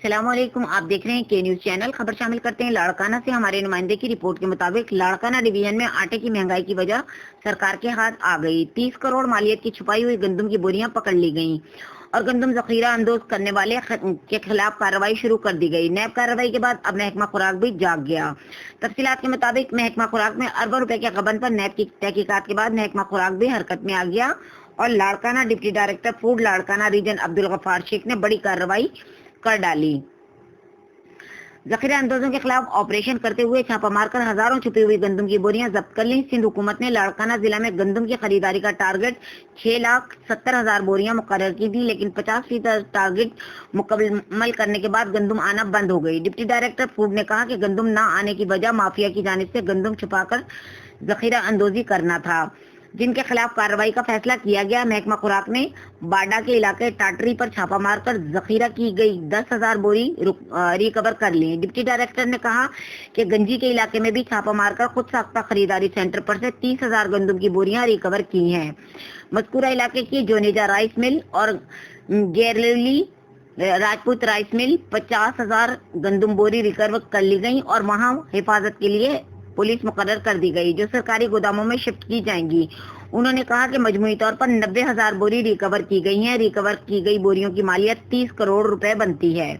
السلام علیکم، آپ دیکھ رہے ہیں کے نیوز چینل۔ خبر شامل کرتے ہیں اڑکانہ سے۔ ہمارے نمائندے کی رپورٹ کے مطابق اڑکانہ ڈویژن میں آٹے کی مہنگائی کی وجہ سرکار کے ہاتھ آ گئی۔ 30 کروڑ مالیت کی چھپائی ہوئی گندم کی بوریاں پکڑ لی گئیں اور گندم ذخیرہ اندوز کرنے والے کے خلاف کارروائی شروع کر دی گئی۔ نیب کارروائی کے بعد اب محکمہ خوراک بھی جاگ گیا۔ تفصیلات کے مطابق محکمہ خوراک میں اربوں روپے کے غبن پر نیب کی تحقیقات کے بعد محکمہ خوراک بھی حرکت میں آ گیا اور Larkana deputy director food Larkana region Abdul Ghaffar Shaikh نے بڑی کارروائی کر ڈالی۔ ذخیرہ اندوزوں کے خلاف آپریشن کرتے ہوئے چھاپہ مار کر ہزاروں چھپی ہوئی گندم کی بوریاں ضبط کر لیں۔ سندھ حکومت نے اڑکانہ ضلع میں گندم کی خریداری کا ٹارگٹ 6,70,000 بوریاں مقرر کی تھی، لیکن 50% ٹارگٹ مکمل کرنے کے بعد گندم آنا بند ہو گئی۔ ڈپٹی ڈائریکٹر فوڈ نے کہا کہ گندم نہ آنے کی وجہ مافیا کی جانب سے گندم چھپا کر ذخیرہ اندوزی کرنا تھا، جن کے خلاف کارروائی کا فیصلہ کیا گیا۔ محکمہ خوراک نے باڈا کے علاقے ٹاٹری پر چھاپہ مار کر ذخیرہ کی گئی 10,000 بوری ریکور کر لی۔ ڈپٹی ڈائریکٹر نے کہا کہ گنجی کے علاقے میں بھی چھاپہ مار کر خود ساختہ خریداری سینٹر پر سے 30,000 گندم کی بوریاں ریکور کی ہیں۔ مذکورہ علاقے کی جونیجا رائس مل اور گیرلی راجپوت رائس مل 50,000 گندم بوری ریکور کر لی گئی اور وہاں حفاظت کے لیے پولیس مقرر کر دی گئی، جو سرکاری گوداموں میں شفٹ کی جائیں گی۔ انہوں نے کہا کہ مجموعی طور پر 90,000 بوری ریکور کی گئی ہیں۔ ریکور کی گئی بوریوں کی مالیت 30 کروڑ روپے بنتی ہے۔